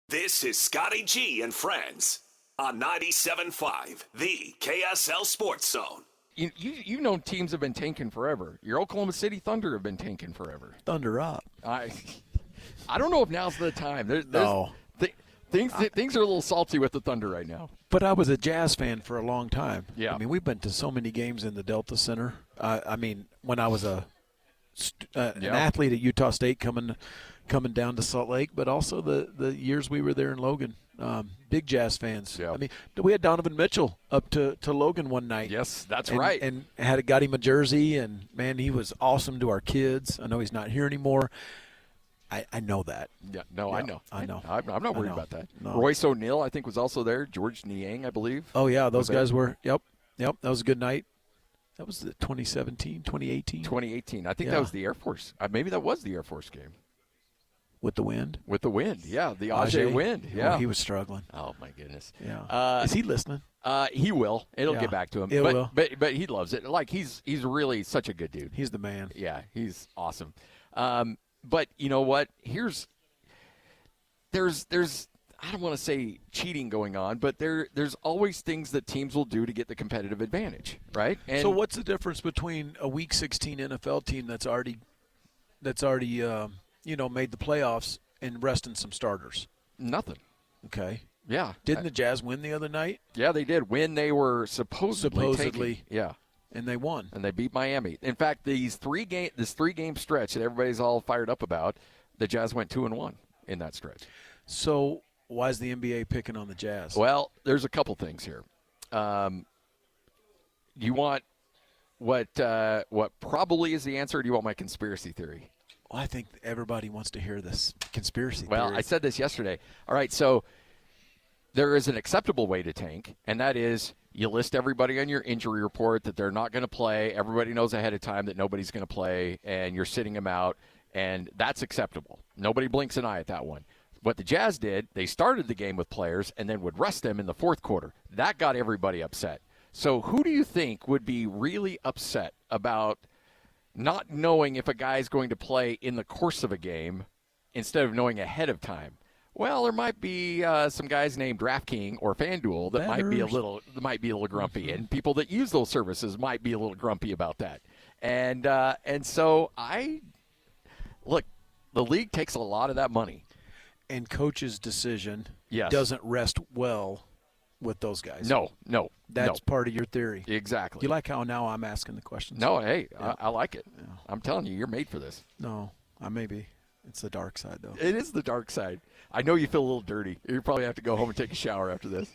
This is Scotty G and Friends on 97.5, the KSL Sports Zone. You've known teams have been tanking forever. Your Oklahoma City Thunder have been tanking forever. Thunder up. I don't know if now's the time. No. Things are a little salty with the Thunder right now. But I was a Jazz fan for a long time. Yeah. I mean, we've been to so many games in the Delta Center. When I was an athlete at Utah State coming down to Salt Lake, but also the years we were there in Logan. Big Jazz fans. Yeah. I mean, we had Donovan Mitchell up to Logan one night. Yes, that's right. And got him a jersey, and, man, he was awesome to our kids. I know he's not here anymore. I know that. Yeah, no, yeah, I know. I know. I'm not worried about that. No. Royce O'Neal, I think, was also there. George Niang, I believe. Oh, yeah, those guys were. Yep. That was a good night. That was the 2017, 2018? 2018. I think that was the Air Force. Maybe that was the Air Force game. With the wind? With the wind, yeah. The Ajay wind, yeah. Oh, he was struggling. Oh, my goodness. Yeah. Is he listening? He will. It'll get back to him. It will. But he loves it. Like, he's really such a good dude. He's the man. Yeah, he's awesome. But you know what? There's I don't want to say cheating going on, but there's always things that teams will do to get the competitive advantage, right? And so what's the difference between a Week 16 NFL team that's already made the playoffs and resting some starters? Nothing. Okay. Yeah. Didn't the Jazz win the other night? Yeah, they did. When they were supposedly taking, yeah. And they won. And they beat Miami. In fact, this three-game stretch that everybody's all fired up about, the Jazz went 2-1 in that stretch. So why is the NBA picking on the Jazz? Well, there's a couple things here. You want what probably is the answer, or do you want my conspiracy theory? Well, I think everybody wants to hear this conspiracy theory. Well, I said this yesterday. All right, so there is an acceptable way to tank, and that is you list everybody on your injury report that they're not going to play. Everybody knows ahead of time that nobody's going to play, and you're sitting them out, and that's acceptable. Nobody blinks an eye at that one. What the Jazz did, they started the game with players and then would rest them in the fourth quarter. That got everybody upset. So who do you think would be really upset about not knowing if a guy's going to play in the course of a game instead of knowing ahead of time? Well, there might be some guys named DraftKings or FanDuel that might be a little grumpy, and people that use those services might be a little grumpy about that. And so look, the league takes a lot of that money, and coach's decision yes. doesn't rest well with those guys. No, that's part of your theory. Exactly. You like how now I'm asking the questions? No, hey, yeah. I like it. Yeah. I'm telling you, you're made for this. No, I may be. It's the dark side, though. It is the dark side. I know you feel a little dirty. You probably have to go home and take a shower after this.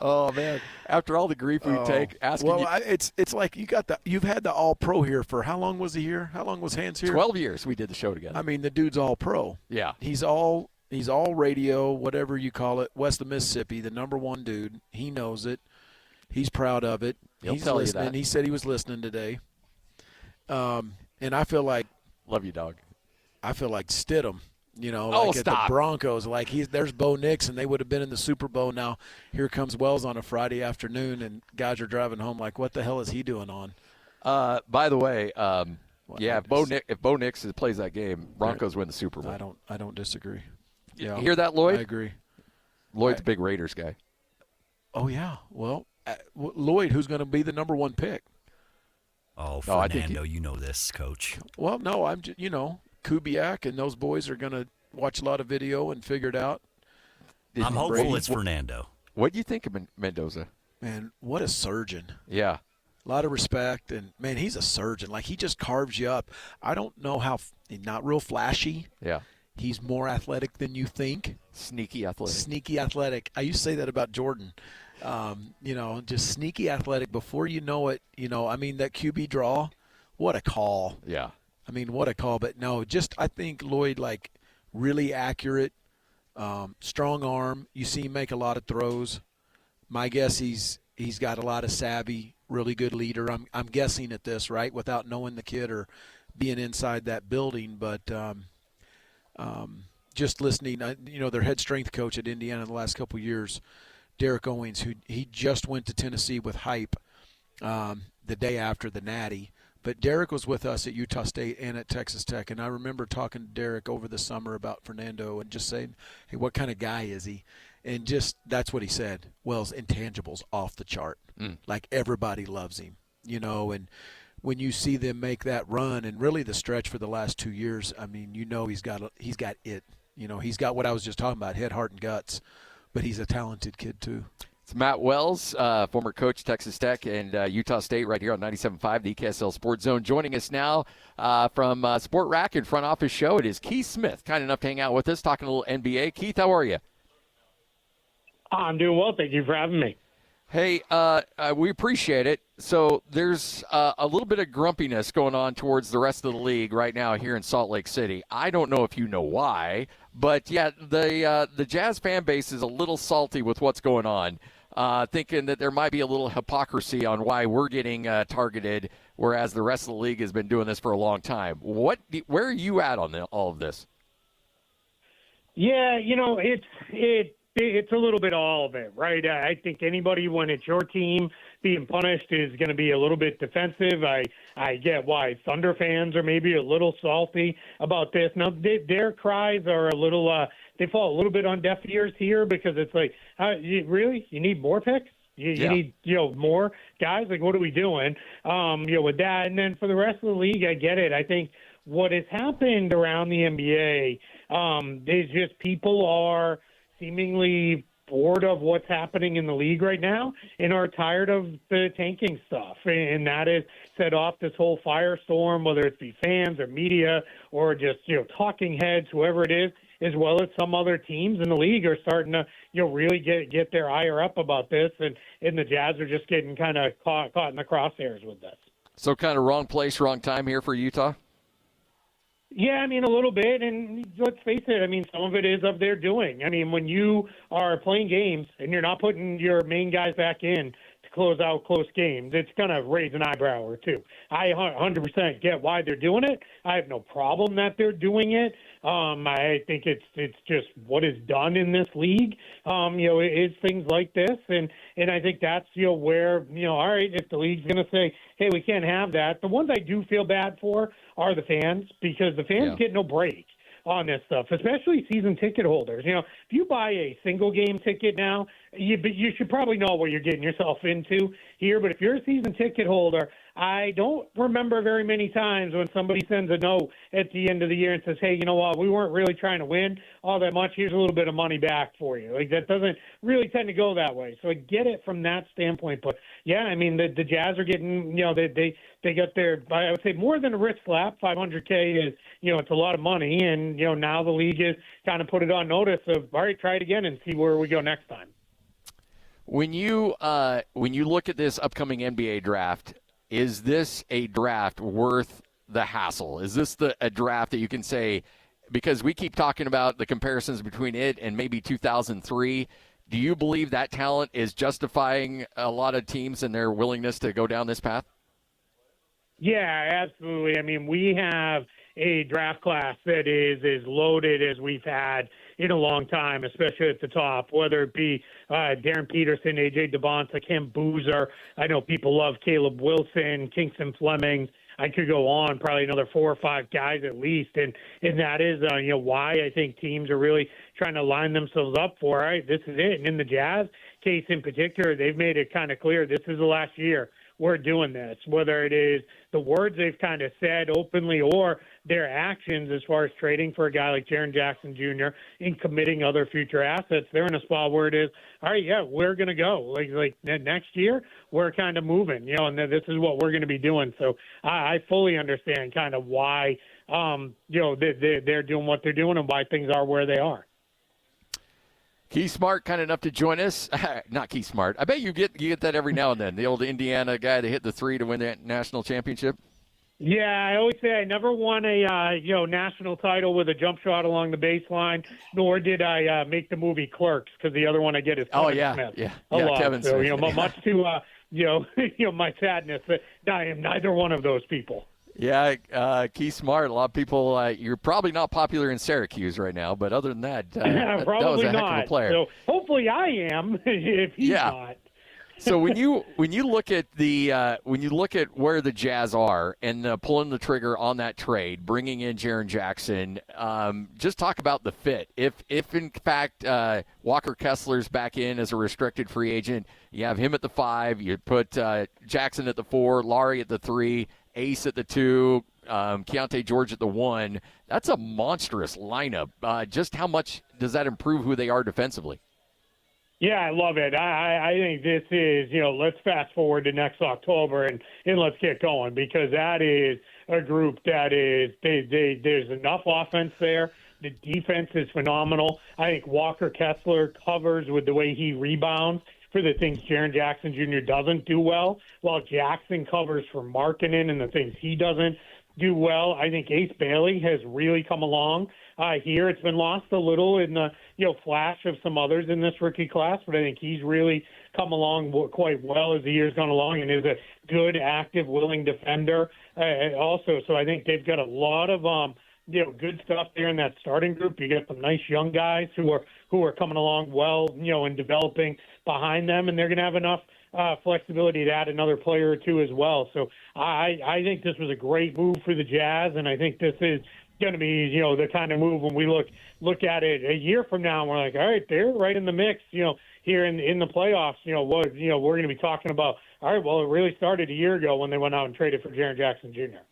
Oh man! After all the grief we take, asking. Well, it's like you've had the All Pro here for how long was he here? How long was Hans here? 12 years. We did the show together. I mean, the dude's All Pro. Yeah. He's all radio, whatever you call it, west of Mississippi. The number one dude. He knows it. He's proud of it. He's tell listening. You that. He said he was listening today. And I feel like. Love you, dog. I feel like Stidham, at the Broncos. Like there's Bo Nix, and they would have been in the Super Bowl. Now here comes Wells on a Friday afternoon, and guys are driving home like, what the hell is he doing on? By the way, if Bo Nix plays that game, Broncos win the Super Bowl. I don't disagree. Yeah, you hear that, Lloyd? I agree. Lloyd's a big Raiders guy. Oh yeah. Well, Lloyd, who's going to be the number one pick? Oh, Fernando, you know this, Coach. Well, no, I'm just, Kubiak and those boys are going to watch a lot of video and figure it out. I'm hopeful it's Fernando. What do you think of Mendoza? Man, what a surgeon. Yeah. A lot of respect, and, man, he's a surgeon. Like, he just carves you up. I don't know how – not real flashy. Yeah. He's more athletic than you think. Sneaky athletic. Sneaky athletic. I used to say that about Jordan. Just sneaky athletic. Before you know it, that QB draw, what a call. Yeah. I mean, what a call. But, no, I think Lloyd, really accurate, strong arm. You see him make a lot of throws. My guess he's got a lot of savvy, really good leader. I'm guessing at this, right, without knowing the kid or being inside that building. But just listening, their head strength coach at Indiana the last couple of years, Derek Owens, he just went to Tennessee with hype the day after the Natty, But Derek was with us at Utah State and at Texas Tech, and I remember talking to Derek over the summer about Fernando and just saying, hey, what kind of guy is he? And just that's what he said. Well, his intangibles off the chart. Like everybody loves him, and when you see them make that run and really the stretch for the last 2 years, I mean, he's got it. He's got what I was just talking about, head, heart, and guts, but he's a talented kid too. It's Matt Wells, former coach, Texas Tech and Utah State, right here on 97.5, the KSL Sports Zone. Joining us now from Spotrac in front office show, it is Keith Smith, kind enough to hang out with us, talking a little NBA. Keith, how are you? I'm doing well. Thank you for having me. Hey, we appreciate it. So there's a little bit of grumpiness going on towards the rest of the league right now here in Salt Lake City. I don't know if you know why, but yeah, the Jazz fan base is a little salty with what's going on. Thinking that there might be a little hypocrisy on why we're getting targeted, whereas the rest of the league has been doing this for a long time. Where are you at on all of this? Yeah, it's a little bit all of it, right? I think anybody, when it's your team being punished, is going to be a little bit defensive. I get why Thunder fans are maybe a little salty about this. Now, their cries are a little they fall a little bit on deaf ears here, because it's like, really? You need more picks? You need, more guys? Like, what are we doing, with that? And then for the rest of the league, I get it. I think what has happened around the NBA is just people are seemingly bored of what's happening in the league right now and are tired of the tanking stuff. And that has set off this whole firestorm, whether it be fans or media or just, talking heads, whoever it is, as well as some other teams in the league are starting to, really get their ire up about this. And the Jazz are just getting kind of caught in the crosshairs with this. So kind of wrong place, wrong time here for Utah? Yeah, I mean, a little bit, and let's face it, I mean, some of it is of their doing. I mean, when you are playing games and you're not putting your main guys back in to close out close games, it's going to raise an eyebrow or two. I 100% get why they're doing it. I have no problem that they're doing it. I think it's just what is done in this league, is things like this. And I think that's, where, all right, if the league's going to say, hey, we can't have that. The ones I do feel bad for are the fans, because the fans get no break on this stuff, especially season ticket holders. If you buy a single game ticket now, you should probably know what you're getting yourself into here. But if you're a season ticket holder, I don't remember very many times when somebody sends a note at the end of the year and says, hey, you know what, we weren't really trying to win all that much. Here's a little bit of money back for you. Like, that doesn't really tend to go that way. So I get it from that standpoint. But, yeah, I mean, the Jazz are getting, they got their, I would say, more than a wrist slap. $500K is, it's a lot of money. And, now the league is kind of put it on notice of, all right, try it again and see where we go next time. When you look at this upcoming NBA draft, is this a draft worth the hassle? Is this a draft that you can say, because we keep talking about the comparisons between it and maybe 2003, do you believe that talent is justifying a lot of teams and their willingness to go down this path? Yeah, absolutely. I mean, we have a draft class that is as loaded as we've had in a long time, especially at the top, whether it be Darren Peterson, A.J. Debonta, Kim Boozer. I know people love Caleb Wilson, Kingston Fleming. I could go on, probably another 4 or 5 guys at least. And that is, why I think teams are really trying to line themselves up for, all right, this is it. And in the Jazz case in particular, they've made it kind of clear this is the last year we're doing this, whether it is the words they've kind of said openly or their actions as far as trading for a guy like Jaren Jackson Jr. and committing other future assets. They're in a spot where it is, all right, yeah, we're going to go. Like next year, we're kind of moving, and this is what we're going to be doing. So I fully understand kind of why, they're doing what they're doing and why things are where they are. Keith Smart, kind enough to join us. Not Keith Smart. I bet you get that every now and then. The old Indiana guy that hit the three to win that national championship. Yeah, I always say I never won a national title with a jump shot along the baseline, nor did I make the movie Clerks, because the other one I get is Kevin Smith. Yeah, Kevin Smith. So much to my sadness that I am neither one of those people. Yeah, Keith Smart. A lot of people. You're probably not popular in Syracuse right now, but other than that, that was a heck of a player. So hopefully I am. If he's not. So when you look at where the Jazz are and pulling the trigger on that trade, bringing in Jaren Jackson, just talk about the fit. If in fact Walker Kessler's back in as a restricted free agent, you have him at the 5, you put Jackson at the 4, Laurie at the 3, Ace at the 2, Keontae George at the 1. That's a monstrous lineup. Just how much does that improve who they are defensively? Yeah, I love it. I think this is, let's fast forward to next October and let's get going, because that is a group that is, there's enough offense there. The defense is phenomenal. I think Walker Kessler covers with the way he rebounds for the things Jaren Jackson Jr. doesn't do well, while Jackson covers for Markkanen and the things he doesn't do well. I think Ace Bailey has really come along here. It's been lost a little in the flash of some others in this rookie class, but I think he's really come along quite well as the year's gone along and is a good, active, willing defender also. So I think they've got a lot of good stuff there in that starting group. You got some nice young guys who are coming along well, and developing behind them, and they're going to have enough flexibility to add another player or two as well. So I think this was a great move for the Jazz, and I think this is going to be, the kind of move when we look at it a year from now, and we're like, all right, they're right in the mix, here in the playoffs. We're going to be talking about, all right, well, it really started a year ago when they went out and traded for Jaren Jackson Jr.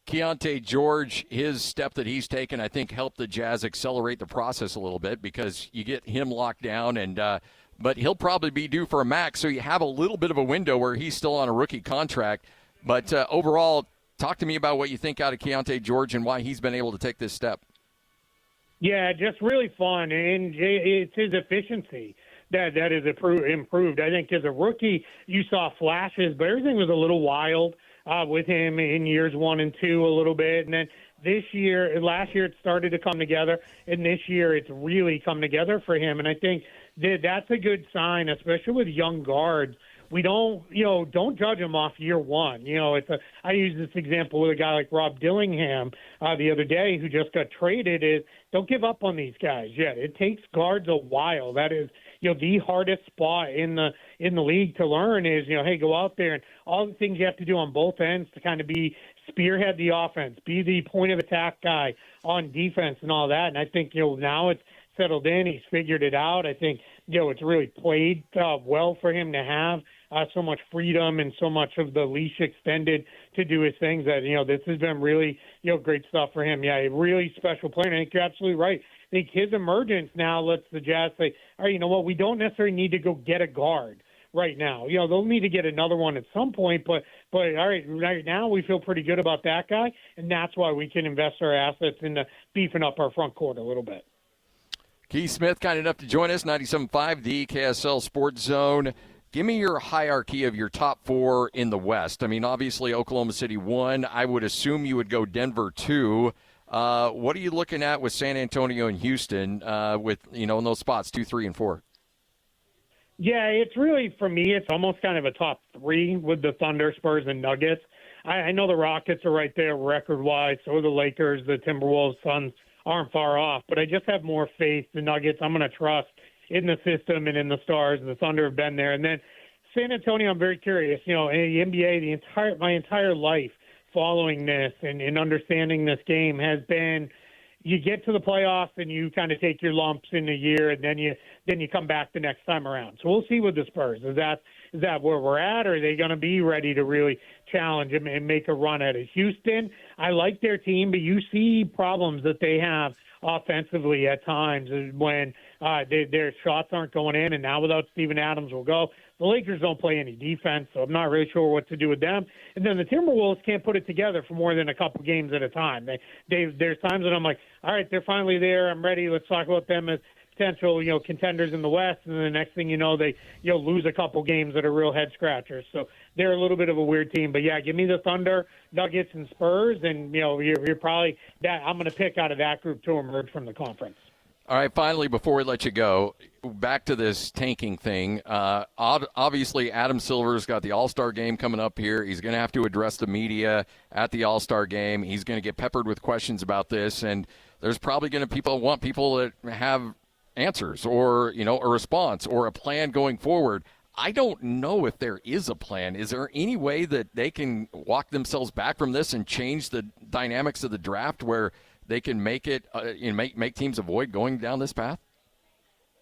Keontae George, his step that he's taken, I think, helped the Jazz accelerate the process a little bit, because you get him locked down, and but he'll probably be due for a max, so you have a little bit of a window where he's still on a rookie contract. But overall, talk to me about what you think out of Keontae George and why he's been able to take this step. Yeah, just really fun, and it's his efficiency that is improved. I think as a rookie, you saw flashes, but everything was a little wild with him in years 1 and 2 a little bit, and then last year it started to come together, and this year it's really come together for him. And I think that's a good sign, especially with young guards. We don't judge them off year one. I use this example with a guy like Rob Dillingham the other day, who just got traded. Is don't give up on these guys yet. It takes guards a while. That is, the hardest spot in the league to learn is, hey, go out there and all the things you have to do on both ends to kind of spearhead the offense, be the point of attack guy on defense and all that. And I think, now it's settled in. He's figured it out. I think, it's really played well for him to have so much freedom and so much of the leash extended to do his things that, this has been really, great stuff for him. Yeah, a really special player. And I think you're absolutely right. I think his emergence now lets the Jazz say, all right, you know what, we don't necessarily need to go get a guard right now. They'll need to get another one at some point, but all right now we feel pretty good about that guy, and that's why we can invest our assets into beefing up our front court a little bit. Keith Smith, kind enough to join us, 97.5, the KSL Sports Zone. Give me your hierarchy of your top 4 in the West. I mean, obviously Oklahoma City 1. I would assume you would go Denver 2. What are you looking at with San Antonio and Houston with, in those spots 2, 3, and 4? Yeah, it's really, for me, it's almost kind of a top 3 with the Thunder, Spurs, and Nuggets. I know the Rockets are right there record-wise, so are the Lakers, the Timberwolves, Suns aren't far off, but I just have more faith. The Nuggets, I'm going to trust in the system and in the stars. The Thunder have been there. And then San Antonio, I'm very curious. In the NBA, my entire life following this and understanding this game has been, you get to the playoffs and you kind of take your lumps in a year, and then you come back the next time around. So we'll see with the Spurs. Is that where we're at, or are they going to be ready to really challenge and make a run at it? Houston, I like their team, but you see problems that they have offensively at times when their shots aren't going in, and now without Steven Adams will go. The Lakers don't play any defense, so I'm not really sure what to do with them. And then the Timberwolves can't put it together for more than a couple games at a time. There's times that I'm like, all right, they're finally there. I'm ready. Let's talk about them as potential, contenders in the West. And then the next thing you know, they lose a couple games that are real head scratchers. So they're a little bit of a weird team. But yeah, give me the Thunder, Nuggets, and Spurs, and you're probably that. I'm going to pick out of that group to emerge from the conference. All right, finally, before we let you go, back to this tanking thing. Obviously, Adam Silver's got the All-Star game coming up here. He's going to have to address the media at the All-Star game. He's going to get peppered with questions about this, and there's probably going to want people that have answers or, a response or a plan going forward. I don't know if there is a plan. Is there any way that they can walk themselves back from this and change the dynamics of the draft where they can make it make teams avoid going down this path?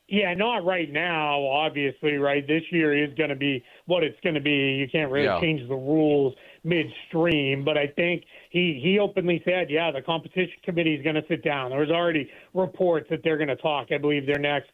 Yeah, not right now, obviously, right? This year is going to be what it's going to be. You can't really change the rules midstream, but I think he openly said, the competition committee is going to sit down. There was already reports that they're going to talk. I believe their next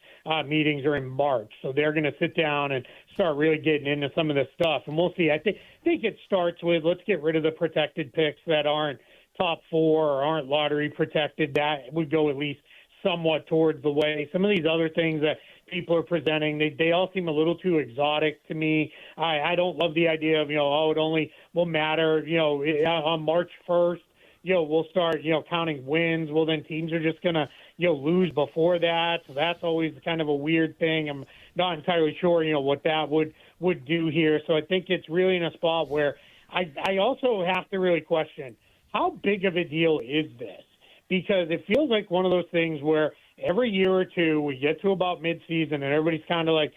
meetings are in March, so they're going to sit down and start really getting into some of this stuff, and we'll see. I think it starts with let's get rid of the protected picks that aren't top 4 or aren't lottery protected. That would go at least somewhat towards the way. Some of these other things that people are presenting, they all seem a little too exotic to me. I don't love the idea of, it only will matter, on March 1st, we'll start, counting wins. Well, then teams are just going to, lose before that. So that's always kind of a weird thing. I'm not entirely sure, what that would do here. So I think it's really in a spot where I also have to really question how big of a deal is this? Because it feels like one of those things where every year or two we get to about midseason and everybody's kind of like,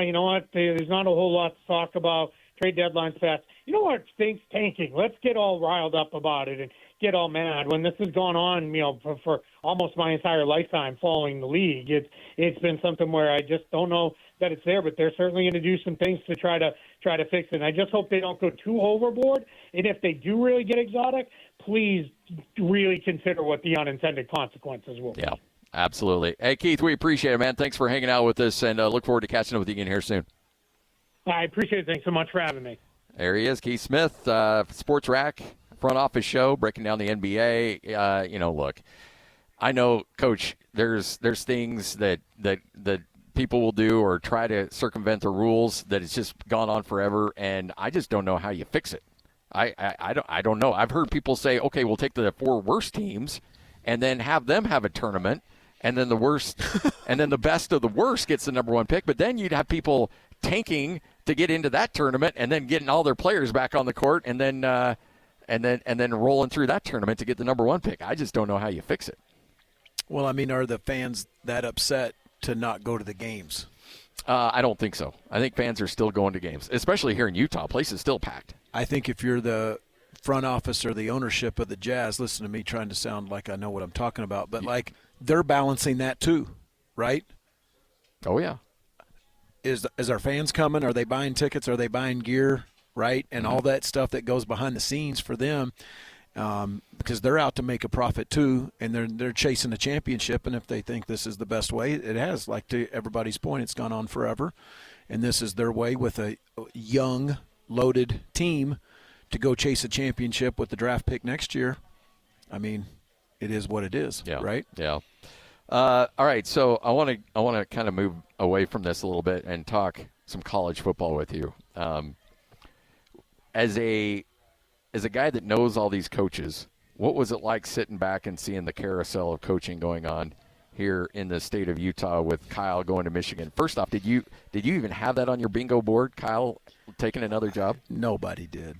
you know what, there's not a whole lot to talk about. Trade deadline's fast. You know what stinks? Tanking. Let's get all riled up about it and get all mad when this has gone on, for almost my entire lifetime following the league. It's been something where I just don't know that it's there, but they're certainly going to do some things to try to fix it. And I just hope they don't go too overboard. And if they do really get exotic, please really consider what the unintended consequences will be. Yeah, absolutely. Hey, Keith, we appreciate it, man. Thanks for hanging out with us, and look forward to catching up with you again here soon. I appreciate it. Thanks so much for having me. There he is, Keith Smith, Spotrac front office show, breaking down the NBA. Look, I know, Coach, there's things that people will do or try to circumvent the rules that it's just gone on forever, and I just don't know how you fix it. I don't know. I've heard people say, okay, we'll take the 4 worst teams and then have them have a tournament, and then the worst and then the best of the worst gets the number 1 pick. But then you'd have people tanking to get into that tournament and then getting all their players back on the court and then rolling through that tournament to get the number 1 pick. I just don't know how you fix it. Well, I mean, are the fans that upset to not go to the games? I don't think so. I think fans are still going to games, especially here in Utah. Place is still packed. I think if you're the front office or the ownership of the Jazz, listen to me trying to sound like I know what I'm talking about, but like they're balancing that too, right? Oh, yeah. Is our fans coming? Are they buying tickets? Are they buying gear, right? And all that stuff that goes behind the scenes for them, because they're out to make a profit too, and they're chasing a championship. And if they think this is the best way, it has. Like to everybody's point, it's gone on forever, and this is their way with a young, loaded team to go chase a championship with the draft pick next year. I mean, it is what it is, right? Yeah. All right, so I want to kind of move away from this a little bit and talk some college football with you. As a guy that knows all these coaches, what was it like sitting back and seeing the carousel of coaching going on here in the state of Utah with Kyle going to Michigan? First off, did you even have that on your bingo board, Kyle taking another job? Nobody did.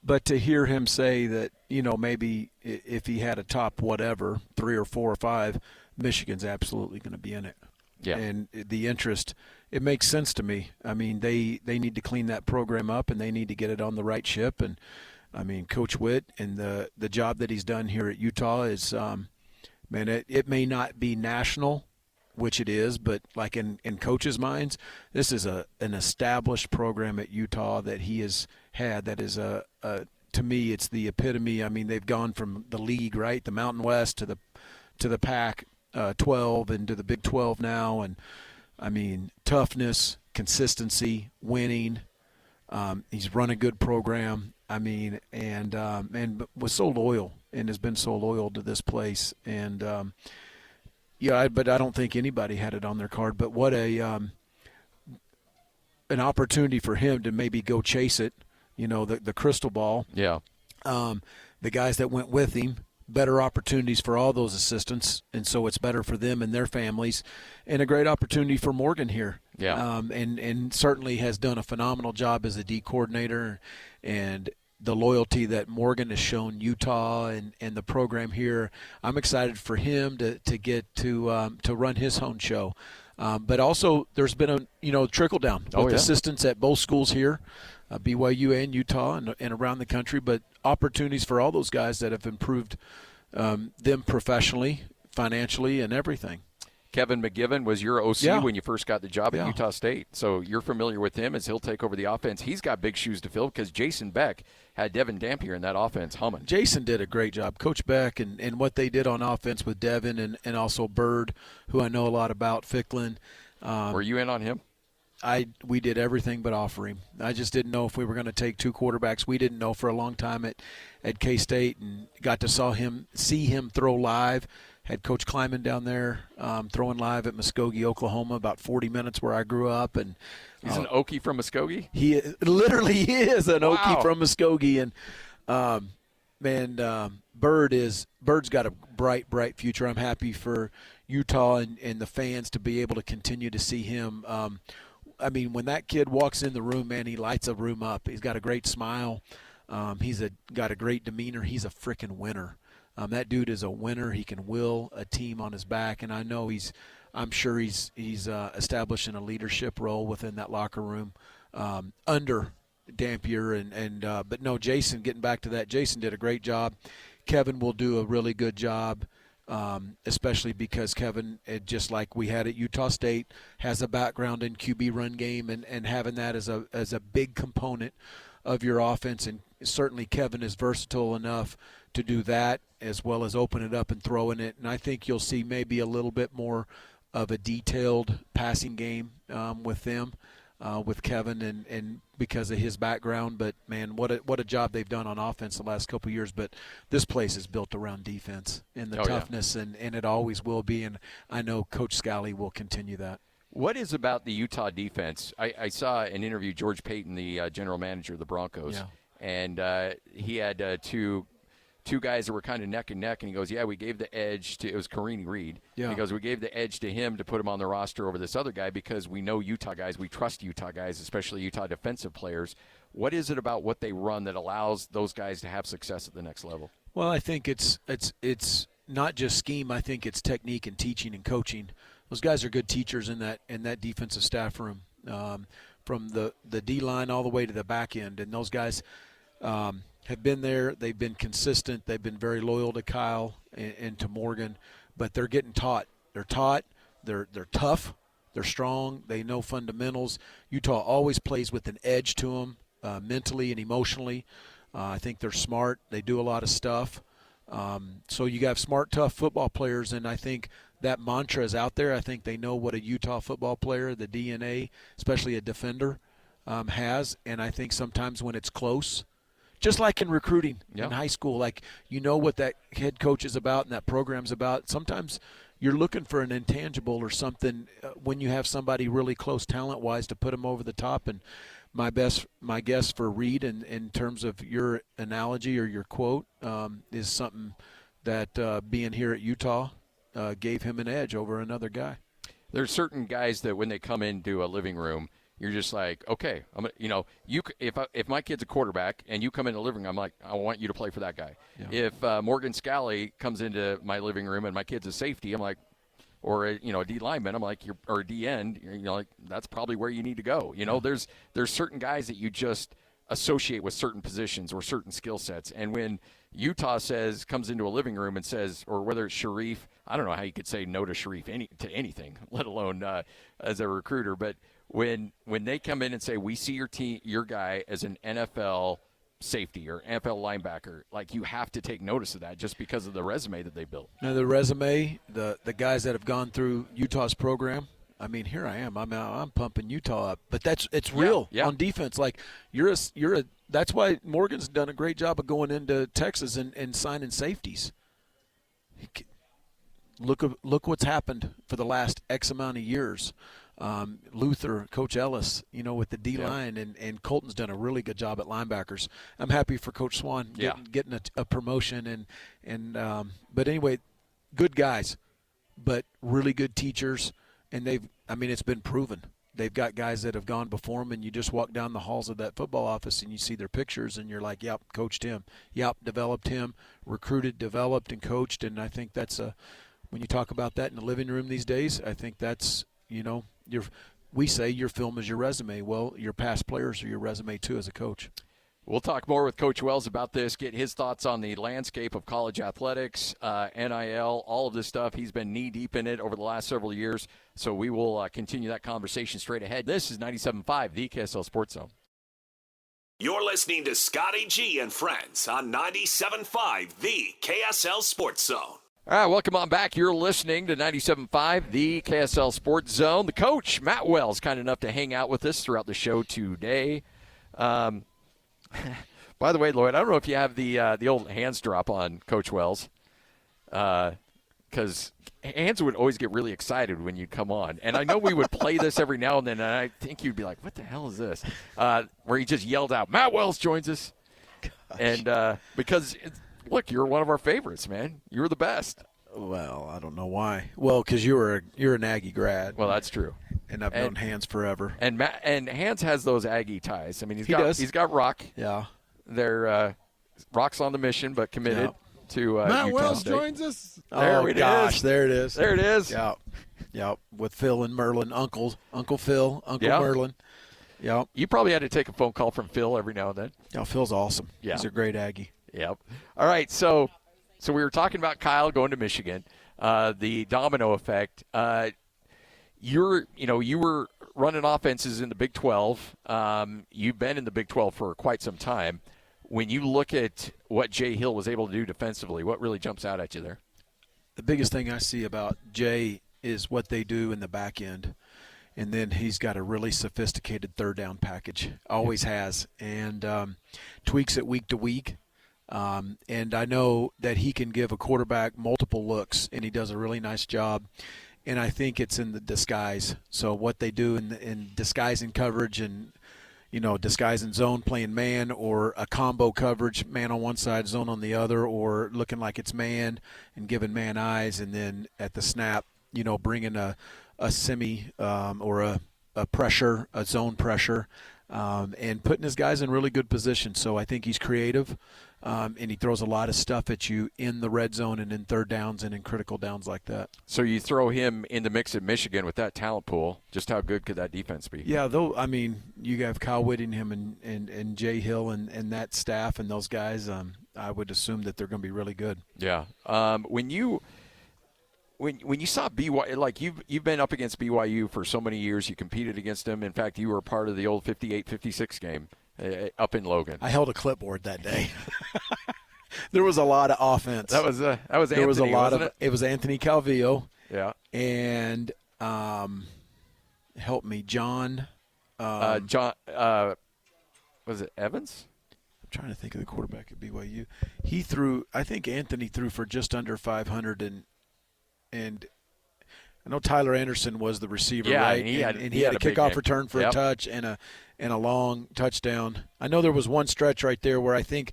But to hear him say that, maybe if he had a top whatever, 3 or 4 or 5, Michigan's absolutely going to be in it. Yeah. And the interest, it makes sense to me. I mean, they need to clean that program up, and they need to get it on the right ship. And, I mean, Coach Witt and the job that he's done here at Utah is, it may not be national, which it is, but like in coaches' minds, this is an established program at Utah that he has had that is to me, it's the epitome. I mean, they've gone from the league, right, the Mountain West to the Pac-12 and to the Big 12 now, and I mean, toughness, consistency, winning. He's run a good program. I mean, and was so loyal and has been so loyal to this place. And but I don't think anybody had it on their card. But what an opportunity for him to maybe go chase it. The crystal ball. Yeah. The guys that went with him, better opportunities for all those assistants, and so it's better for them and their families, and a great opportunity for Morgan here. Yeah. And certainly has done a phenomenal job as a D coordinator, and the loyalty that Morgan has shown Utah and the program here. I'm excited for him to get to run his own show. But also there's been a trickle down with assistants at both schools here, BYU and Utah and around the country, but opportunities for all those guys that have improved them professionally, financially, and everything. Kevin McGivern was your OC when you first got the job at Utah State, so you're familiar with him as he'll take over the offense. He's got big shoes to fill because Jason Beck had Devin Dampier in that offense humming. Jason did a great job. Coach Beck and what they did on offense with Devin and also Bird, who I know a lot about, Ficklin. Were you in on him? We did everything but offer him. I just didn't know if we were going to take two quarterbacks. We didn't know for a long time at K-State, and got to see him throw live. Had Coach Kleiman down there throwing live at Muskogee, Oklahoma, about 40 minutes where I grew up. And he's an Okie from Muskogee? He literally is an Okie from Muskogee. And, Bird's got a bright, bright future. I'm happy for Utah and the fans to be able to continue to see him. When that kid walks in the room, man, he lights a room up. He's got a great smile. He's got a great demeanor. He's a freaking winner. That dude is a winner. He can will a team on his back, and I'm sure he's establishing a leadership role within that locker room under Dampier but no, Jason. Getting back to that, Jason did a great job. Kevin will do a really good job, especially because Kevin, just like we had at Utah State, has a background in QB run game and having that as a big component of your offense. And certainly Kevin is versatile enough to do that as well as open it up and throwing it. And I think you'll see maybe a little bit more of a detailed passing game with them, with Kevin, and because of his background. But, man, what a job they've done on offense the last couple of years. But this place is built around defense and the toughness, and it always will be. And I know Coach Scalley will continue that. What is about the Utah defense? I saw an interview, George Payton, the general manager of the Broncos, and he had two guys that were kind of neck and neck, and he goes, we gave the edge to – it was Kareem Reed. Yeah. He goes, we gave the edge to him to put him on the roster over this other guy because we know Utah guys. We trust Utah guys, especially Utah defensive players. What is it about what they run that allows those guys to have success at the next level? Well, I think it's not just scheme. I think it's technique and teaching and coaching. Those guys are good teachers in that defensive staff room, from the D-line all the way to the back end. And those guys have been there. They've been consistent. They've been very loyal to Kyle and to Morgan. But they're getting taught. They're taught. They're tough. They're strong. They know fundamentals. Utah always plays with an edge to them, mentally and emotionally. I think they're smart. They do a lot of stuff. So you have smart, tough football players, and I think that mantra is out there. I think they know what a Utah football player, the DNA, especially a defender, has. And I think sometimes when it's close, just like in recruiting in high school, like what that head coach is about and that program's about. Sometimes you're looking for an intangible or something when you have somebody really close talent-wise to put them over the top. And my guess for Reed in terms of your analogy or your quote is something that being here at Utah gave him an edge over another guy. There's certain guys that when they come into a living room, you're just like, okay, I'm gonna, if my kid's a quarterback and you come in the living room, I'm like, I want you to play for that guy. Yeah. If Morgan Scalley comes into my living room and my kid's a safety, I'm like, or a D lineman, I'm like, or a D end, like that's probably where you need to go. There's certain guys that you just associate with certain positions or certain skill sets, and when Utah comes into a living room and says, or whether it's Sharif, I don't know how you could say no to Sharif to anything, let alone as a recruiter. But when they come in and say, we see your guy as an NFL safety or NFL linebacker, like you have to take notice of that just because of the resume that they built. Now the resume, the guys that have gone through Utah's program. I mean, here I am. I'm pumping Utah up, but it's real on defense. Like that's why Morgan's done a great job of going into Texas and signing safeties. Look what's happened for the last X amount of years. Luther, Coach Ellis, with the D-line, and Colton's done a really good job at linebackers. I'm happy for Coach Swan getting a promotion, but anyway, good guys, but really good teachers, and it's been proven. they've got guys that have gone before them, and you just walk down the halls of that football office and you see their pictures, and you're like, yep, coached him. Yep, developed him, recruited, developed, and coached. And I think that's when you talk about that in the living room these days, I think that's, we say your film is your resume. Well, your past players are your resume too as a coach. We'll talk more with Coach Wells about this, get his thoughts on the landscape of college athletics, NIL, all of this stuff. He's been knee-deep in it over the last several years, so we will continue that conversation straight ahead. This is 97.5, the KSL Sports Zone. You're listening to Scotty G and Friends on 97.5, the KSL Sports Zone. All right, welcome on back. You're listening to 97.5, the KSL Sports Zone. The coach, Matt Wells, kind enough to hang out with us throughout the show today. By the way, Lloyd, I don't know if you have the old hands drop on Coach Wells, because hands would always get really excited when you'd come on. And I know we would play this every now and then, and I think you'd be like, what the hell is this? Where he just yelled out, Matt Wells joins us. Gosh. And because, look, you're one of our favorites, man. You're the best. Well, I don't know why. Well, because you're an Aggie grad. Well, that's true. And I've known Hans forever. And Hans has those Aggie ties. I mean, he's got Rock. Yeah. They're Rock's on the mission, but committed to Matt Utah Wells State. joins us. There it is. There it is. There it is. Yeah. Yeah. With Phil and Merlin, Uncle Phil, Uncle Merlin. Yeah. You probably had to take a phone call from Phil every now and then. Yeah, Phil's awesome. Yeah. He's a great Aggie. Yep. All right, so we were talking about Kyle going to Michigan, the domino effect. You were running offenses in the Big 12. You've been in the Big 12 for quite some time. When you look at what Jay Hill was able to do defensively, what really jumps out at you there? The biggest thing I see about Jay is what they do in the back end. And then he's got a really sophisticated third down package, always has, and tweaks it week to week. And I know that he can give a quarterback multiple looks, and he does a really nice job. And I think it's in the disguise. So what they do in disguising coverage and, disguising zone, playing man, or a combo coverage, man on one side, zone on the other, or looking like it's man and giving man eyes, and then at the snap, bringing a semi or a pressure, a zone pressure, and putting his guys in really good position. So I think he's creative, and he throws a lot of stuff at you in the red zone and in third downs and in critical downs like that. So you throw him in the mix at Michigan with that talent pool. Just how good could that defense be? Yeah, you have Kyle Whittingham and Jay Hill and that staff and those guys. I would assume that they're going to be really good. Yeah. When you saw BYU, like you've been up against BYU for so many years, you competed against them. In fact, you were part of the old 58-56 game up in Logan. I held a clipboard that day. There was a lot of offense. That was Anthony. There was a lot wasn't it was Anthony Calvillo. Yeah. And help me, John. John. Was it Evans? I'm trying to think of the quarterback at BYU. I think Anthony threw for just under 500 and I know Tyler Anderson was the receiver, right? And he had a kickoff return for a touch and a long touchdown. I know there was one stretch right there where I think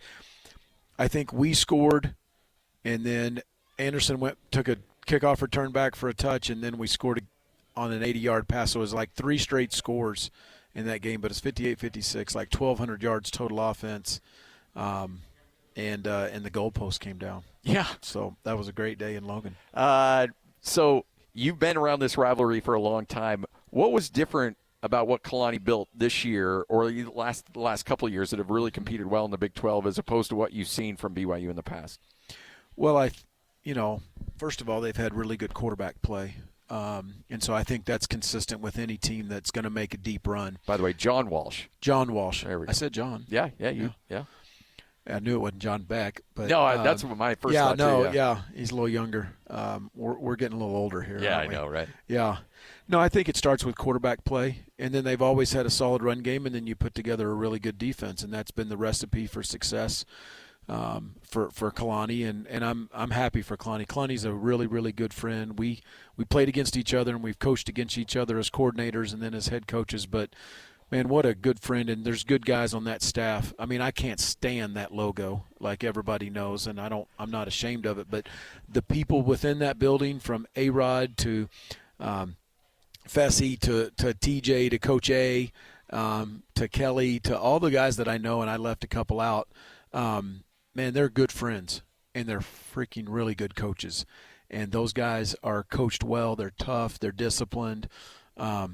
we scored, and then Anderson took a kickoff return back for a touch, and then we scored on an 80-yard pass. So it was like 3 straight scores in that game, but it's 58-56, like 1,200 yards total offense, and the goalpost came down. Yeah. So that was a great day in Logan. So you've been around this rivalry for a long time. What was different about what Kalani built this year or the last couple of years that have really competed well in the Big 12 as opposed to what you've seen from BYU in the past? Well, first of all, they've had really good quarterback play. And so I think that's consistent with any team that's going to make a deep run. By the way, John Walsh. John Walsh. There we go. I said John. Yeah. I knew it wasn't John Beck, but no, that's what my first thought too. Yeah, he's a little younger. We're getting a little older here. Yeah, aren't we? I know, right? Yeah, no, I think it starts with quarterback play, and then they've always had a solid run game, and then you put together a really good defense, and that's been the recipe for success for Kalani, and I'm happy for Kalani. Kalani's a really, really good friend. We played against each other, and we've coached against each other as coordinators and then as head coaches, but. Man, what a good friend, and there's good guys on that staff. I mean, I can't stand that logo, like everybody knows, and I'm not ashamed of it. But the people within that building, from A-Rod to Fessy to TJ to Coach A, to Kelly, to all the guys that I know, and I left a couple out. Man, they're good friends, and they're freaking really good coaches. And those guys are coached well. They're tough. They're disciplined. I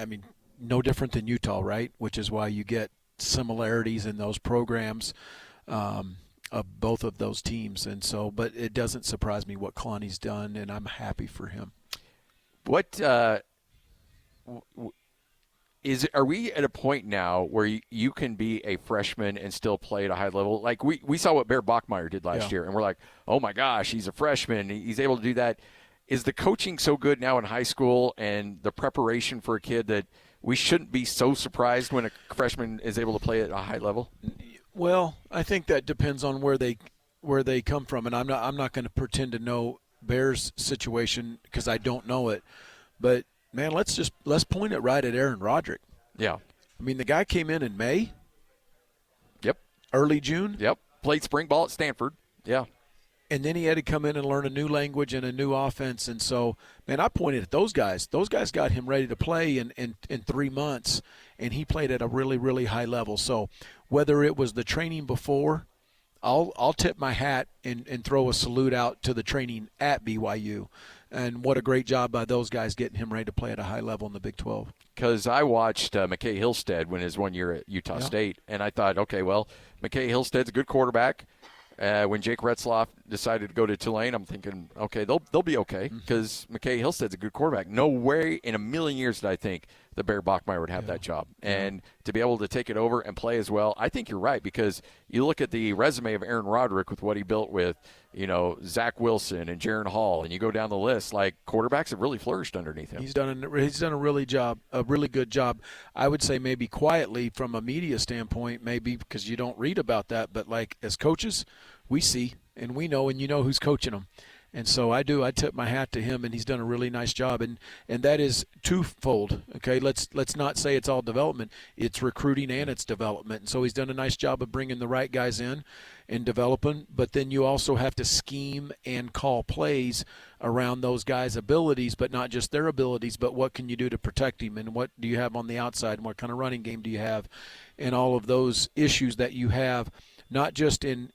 mean, no different than Utah, right? Which is why you get similarities in those programs of both of those teams. And so, but it doesn't surprise me what Kalani's done, and I'm happy for him. What are we at a point now where you can be a freshman and still play at a high level? Like we saw what Bear Bachmeier did last year, and we're like, oh my gosh, he's a freshman. He's able to do that. Is the coaching so good now in high school and the preparation for a kid that we shouldn't be so surprised when a freshman is able to play at a high level? Well, I think that depends on where they come from, and I'm not going to pretend to know Bear's situation because I don't know it. But man, let's point it right at Aaron Roderick. Yeah. I mean, the guy came in May. Yep. Early June. Yep. Played spring ball at Stanford. Yeah. And then he had to come in and learn a new language and a new offense. And so, man, I pointed at those guys. Those guys got him ready to play in 3 months, and he played at a really, really high level. So whether it was the training before, I'll tip my hat and throw a salute out to the training at BYU. And what a great job by those guys getting him ready to play at a high level in the Big 12. Because I watched McKay Hillstead when his 1 year at Utah State, and I thought, okay, well, McKay Hillstead's a good quarterback. When Jake Retzloff decided to go to Tulane, I'm thinking, okay, they'll be okay because McKay Hillstead's a good quarterback. No way in a million years did I think that Bear Bachmeier would have that job. And to be able to take it over and play as well, I think you're right because you look at the resume of Aaron Roderick with what he built with, Zach Wilson and Jaron Hall, and you go down the list, like quarterbacks have really flourished underneath him. He's done a really good job. I would say maybe quietly from a media standpoint, maybe because you don't read about that, but like as coaches, we see and we know, and you know who's coaching them. And so I tip my hat to him, and he's done a really nice job. And that is twofold. Okay, let's not say it's all development. It's recruiting and it's development. And so he's done a nice job of bringing the right guys in and developing. But then you also have to scheme and call plays around those guys' abilities, but not just their abilities, but what can you do to protect him, and what do you have on the outside, and what kind of running game do you have, and all of those issues that you have, not just in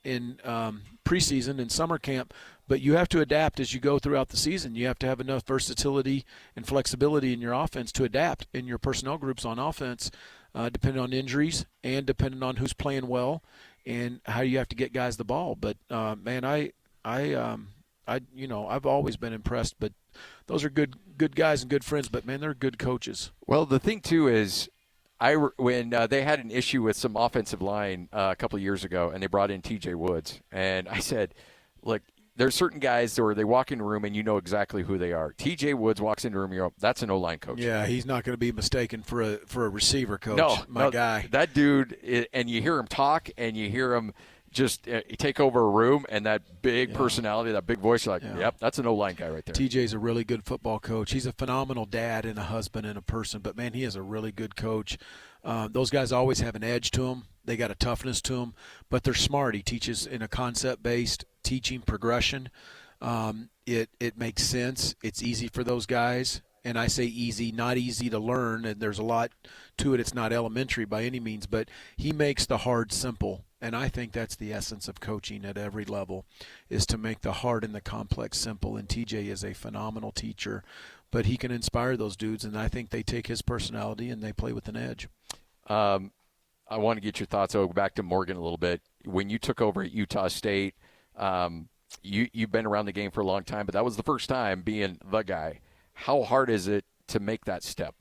preseason and summer camp, but you have to adapt as you go throughout the season. You have to have enough versatility and flexibility in your offense to adapt in your personnel groups on offense, depending on injuries and depending on who's playing well and how you have to get guys the ball. But man, I've always been impressed. But those are good guys and good friends. But man, they're good coaches. Well, the thing too is, when they had an issue with some offensive line a couple of years ago, and they brought in T.J. Woods, and I said, look, there's certain guys where they walk in the room and you know exactly who they are. T.J. Woods walks in the room, you're that's an O-line coach. Yeah, he's not going to be mistaken for a receiver coach. No, guy. That dude, and you hear him talk, and you hear him just take over a room, and that big personality, that big voice, you're like, yep, that's an O-line guy right there. TJ's a really good football coach. He's a phenomenal dad and a husband and a person, but, man, he is a really good coach. Those guys always have an edge to them. They got a toughness to them, but they're smart. He teaches in a concept-based teaching progression. It makes sense. It's easy for those guys. And I say easy, not easy to learn, and there's a lot to it. It's not elementary by any means, but he makes the hard simple. And I think that's the essence of coaching at every level, is to make the hard and the complex simple. And TJ is a phenomenal teacher, but he can inspire those dudes, and I think they take his personality and they play with an edge. I want to get your thoughts, back to Morgan a little bit. When you took over at Utah State, you've been around the game for a long time, but that was the first time being the guy. How hard is it to make that step,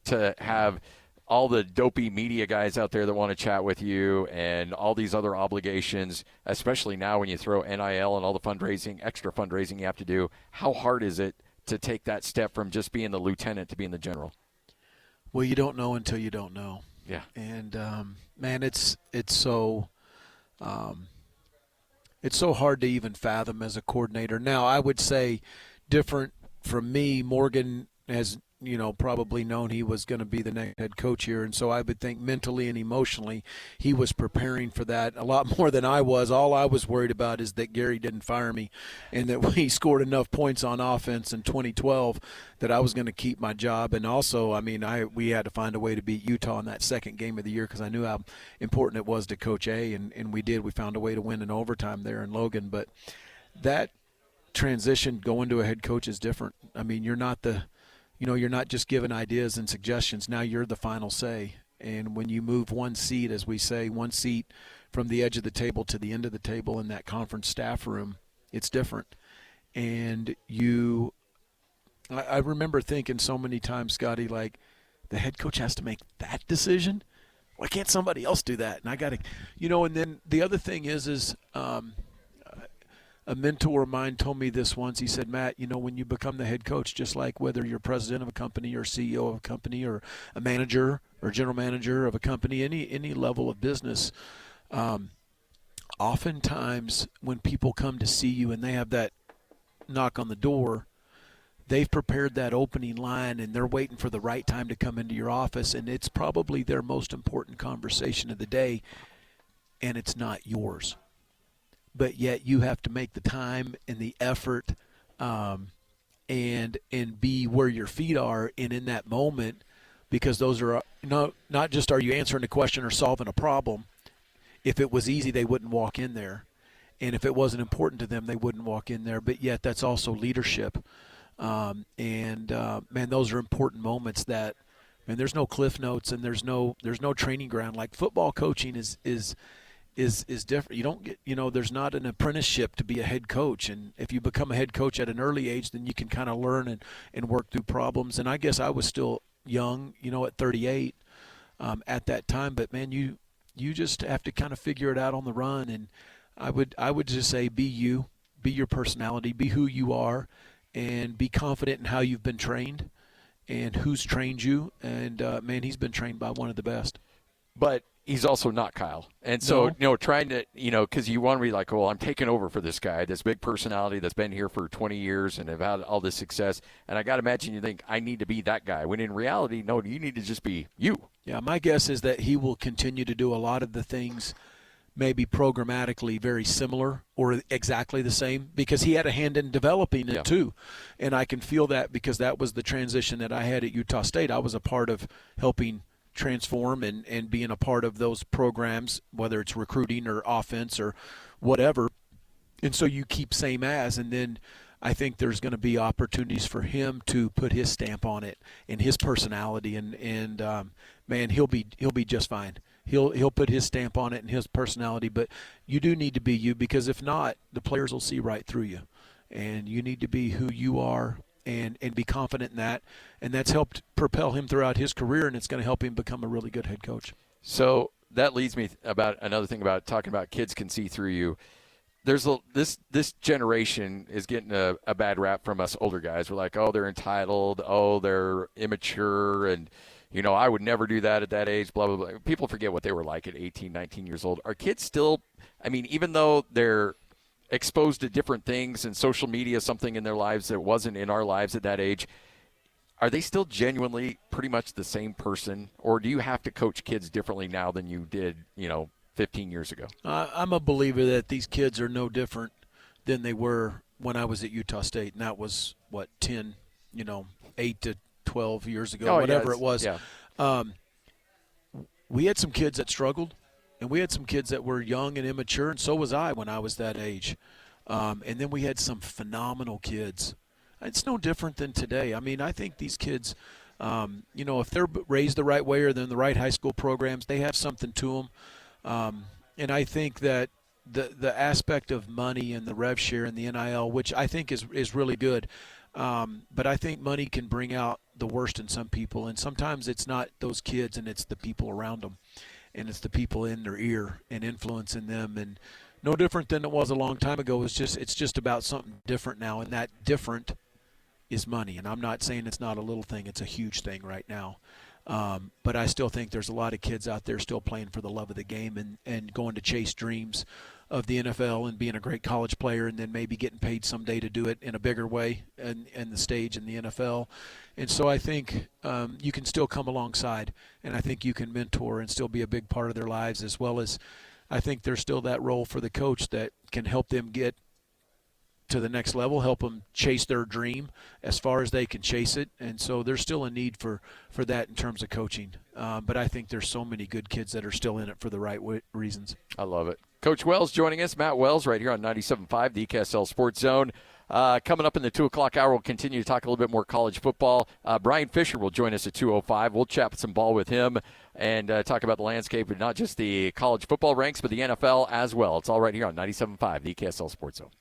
to have all the dopey media guys out there that want to chat with you and all these other obligations, especially now when you throw NIL and all the extra fundraising you have to do? How hard is it to take that step from just being the lieutenant to being the general? Well, you don't know until you don't know. Yeah. And, man, it's so hard to even fathom as a coordinator. Now, I would say different from me, Morgan has probably known he was going to be the next head coach here. And so I would think mentally and emotionally he was preparing for that a lot more than I was. All I was worried about is that Gary didn't fire me and that we scored enough points on offense in 2012 that I was going to keep my job. And also, we had to find a way to beat Utah in that second game of the year because I knew how important it was to Coach A, and we did. We found a way to win in overtime there in Logan. But that transition going to a head coach is different. You're not you're not just giving ideas and suggestions. Now you're the final say. And when you move one seat, as we say, one seat from the edge of the table to the end of the table in that conference staff room, it's different. And I remember thinking so many times, Scotty, like, the head coach has to make that decision? Why can't somebody else do that? And I got to, and then the other thing is a mentor of mine told me this once. He said, Matt, when you become the head coach, just like whether you're president of a company or CEO of a company or a manager or general manager of a company, any level of business, oftentimes when people come to see you and they have that knock on the door, they've prepared that opening line and they're waiting for the right time to come into your office, and it's probably their most important conversation of the day, and it's not yours. But yet you have to make the time and the effort and be where your feet are and in that moment, because those are not just are you answering a question or solving a problem. If it was easy, they wouldn't walk in there. And if it wasn't important to them, they wouldn't walk in there. But yet that's also leadership. Man, those are important moments that, man, there's no cliff notes and there's no training ground. Like football coaching is different. You don't get, there's not an apprenticeship to be a head coach. And if you become a head coach at an early age, then you can kind of learn and work through problems. And I guess I was still young, at 38 at that time. But, man, you just have to kind of figure it out on the run. And I would just say be you, be your personality, be who you are, and be confident in how you've been trained and who's trained you. And, man, he's been trained by one of the best. But he's also not Kyle. And so, trying to, because you want to be like, well, I'm taking over for this guy, this big personality that's been here for 20 years and have had all this success. And I got to imagine you think, I need to be that guy. When in reality, no, you need to just be you. Yeah, my guess is that he will continue to do a lot of the things maybe programmatically very similar or exactly the same, because he had a hand in developing it too. And I can feel that because that was the transition that I had at Utah State. I was a part of helping transform and being a part of those programs, whether it's recruiting or offense or whatever. And so you keep same as, and then I think there's going to be opportunities for him to put his stamp on it and his personality, and man, he'll be just fine. He'll put his stamp on it and his personality, but you do need to be you, because if not, the players will see right through you, and you need to be who you are and be confident in that, and that's helped propel him throughout his career, and it's going to help him become a really good head coach. So that leads me about another thing about talking about kids can see through you. There's this generation is getting a bad rap from us older guys. We're like, oh, they're entitled, oh, they're immature, and I would never do that at that age, blah, blah, blah. People forget what they were like at 18, 19 years old. Are kids still, even though they're exposed to different things and social media, something in their lives that wasn't in our lives at that age, are they still genuinely pretty much the same person? Or do you have to coach kids differently now than you did, 15 years ago? I'm a believer that these kids are no different than they were when I was at Utah State, and that was, 8 to 12 years ago, whatever it was. Yeah. We had some kids that struggled, and we had some kids that were young and immature, and so was I when I was that age. And then we had some phenomenal kids. It's no different than today. I think these kids, if they're raised the right way or they're in the right high school programs, they have something to them. And I think that the aspect of money and the rev share and the NIL, which I think is really good, but I think money can bring out the worst in some people, and sometimes it's not those kids, and it's the people around them, and it's the people in their ear and influencing them. And no different than it was a long time ago. It's just about something different now, and that different is money. And I'm not saying it's not a little thing; it's a huge thing right now. But I still think there's a lot of kids out there still playing for the love of the game and going to chase dreams of the NFL and being a great college player, and then maybe getting paid someday to do it in a bigger way and the stage in the NFL. And so I think you can still come alongside, and I think you can mentor and still be a big part of their lives, as well as I think there's still that role for the coach that can help them get to the next level, help them chase their dream as far as they can chase it. And so there's still a need for that in terms of coaching. But I think there's so many good kids that are still in it for the right reasons. I love it. Coach Wells joining us, Matt Wells, right here on 97.5, the KSL Sports Zone. Coming up in the 2 o'clock hour, we'll continue to talk a little bit more college football. Brian Fisher will join us at 2:05. We'll chat some ball with him and talk about the landscape of not just the college football ranks, but the NFL as well. It's all right here on 97.5, the KSL Sports Zone.